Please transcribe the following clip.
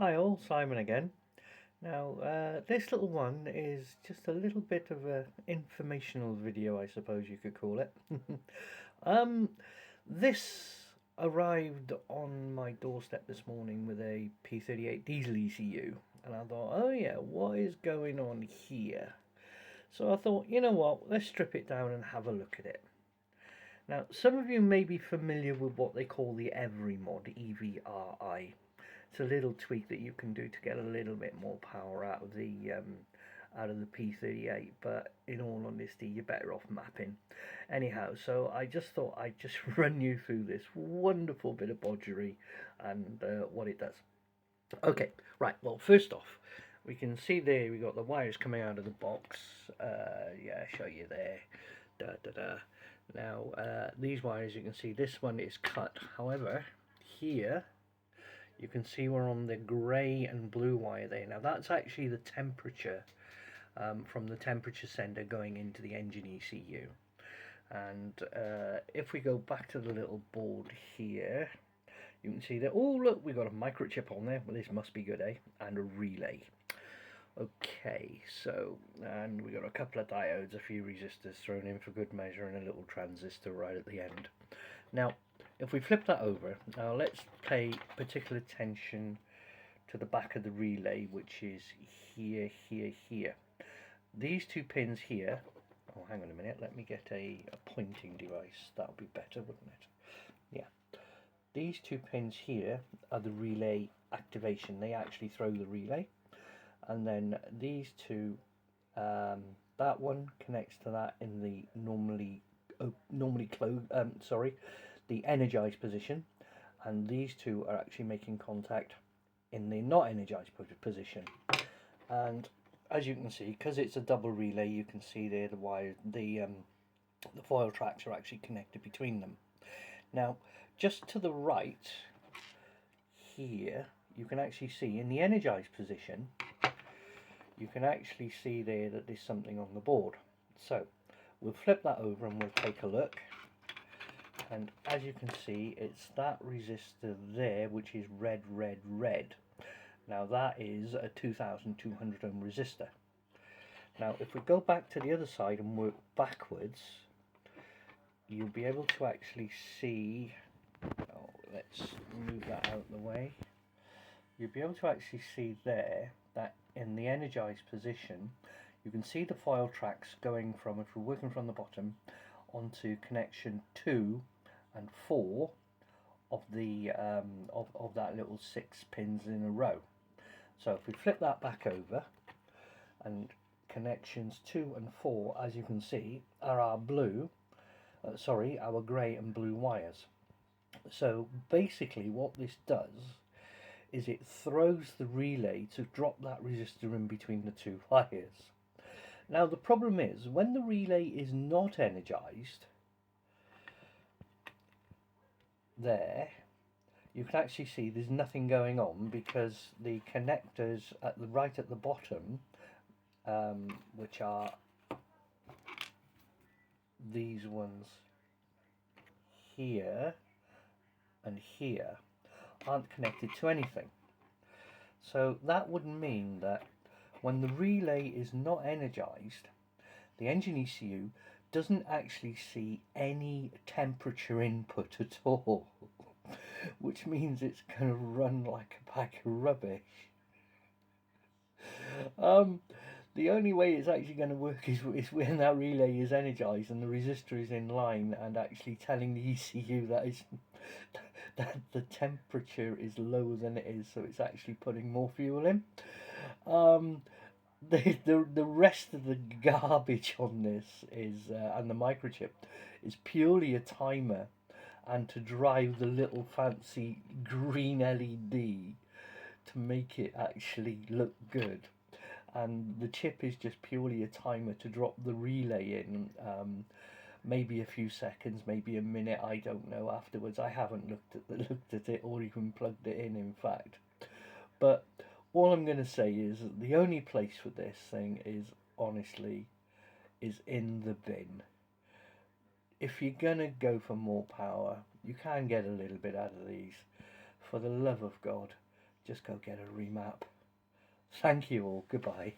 Hi all, Simon again. Now, this little one is just a little bit of a informational video, I suppose you could call it. um, this arrived on my doorstep this morning with a P38 Diesel ECU, and I thought, oh yeah, what is going on here? So I thought, you know what, let's strip it down and have a look at it. Now, some of you may be familiar with what they call the EVRI Mod, EVRI. It's a little tweak that you can do to get a little bit more power out of the P38, but in all honesty, you're better off mapping. Anyhow, so I just thought I'd just run you through this wonderful bit of bodgery and what it does. Okay, right. Well, first off, we can see there we got the wires coming out of the box. Yeah, show you there. Da da da. Now, these wires, you can see this one is cut. However, here you can see we're on the grey and blue wire there. Now that's actually the temperature from the temperature sender going into the engine ECU. And if we go back to the little board here, you can see that, oh look, we've got a microchip on there. Well, this must be good, eh? And a relay. Okay, so, and we got a couple of diodes, a few resistors thrown in for good measure, and a little transistor right at the end. Now, if we flip that over, now let's pay particular attention to the back of the relay, which is here, here, here. These two pins here, oh hang on a minute, let me get a pointing device, that would be better, wouldn't it? Yeah. These two pins here are the relay activation, they actually throw the relay. And then these two, that one connects to that in the normally closed, the energized position, and these two are actually making contact in the not energized position. And as you can see, because it's a double relay, you can see there the wire, the foil tracks are actually connected between them. Now, just to the right here, you can actually see in the energized position, you can actually see there that there's something on the board. So we'll flip that over and we'll take a look. And as you can see, it's that resistor there, which is red, red, red. Now that is a 2200 ohm resistor. Now if we go back to the other side and work backwards, you'll be able to actually see, oh, let's move that out of the way. You'll be able to actually see there that in the energized position, you can see the foil tracks going from, if we're working from the bottom, onto connection 2 and 4 of the of that little 6 pins in a row. So if we flip that back over, and connections 2 and 4, as you can see, are our our grey and blue wires. So basically what this does is it throws the relay to drop that resistor in between the two wires. Now the problem is, when the relay is not energized, there you can actually see there's nothing going on, because the connectors right at the bottom, which are these ones here and here, aren't connected to anything. So that would mean that when the relay is not energized, the engine ECU doesn't actually see any temperature input at all, which means it's going to run like a bag of rubbish. The only way it's actually going to work is when that relay is energized and the resistor is in line and actually telling the ECU that the temperature is lower than it is, so it's actually putting more fuel in. The rest of the garbage on this is and the microchip is purely a timer and to drive the little fancy green LED to make it actually look good. And the chip is just purely a timer to drop the relay in, maybe a few seconds, maybe a minute, I don't know, afterwards. I haven't looked at it or even plugged it in fact. But all I'm going to say is that the only place for this thing is, honestly, is in the bin. If you're going to go for more power, you can get a little bit out of these. For the love of God, just go get a remap. Thank you all. Goodbye.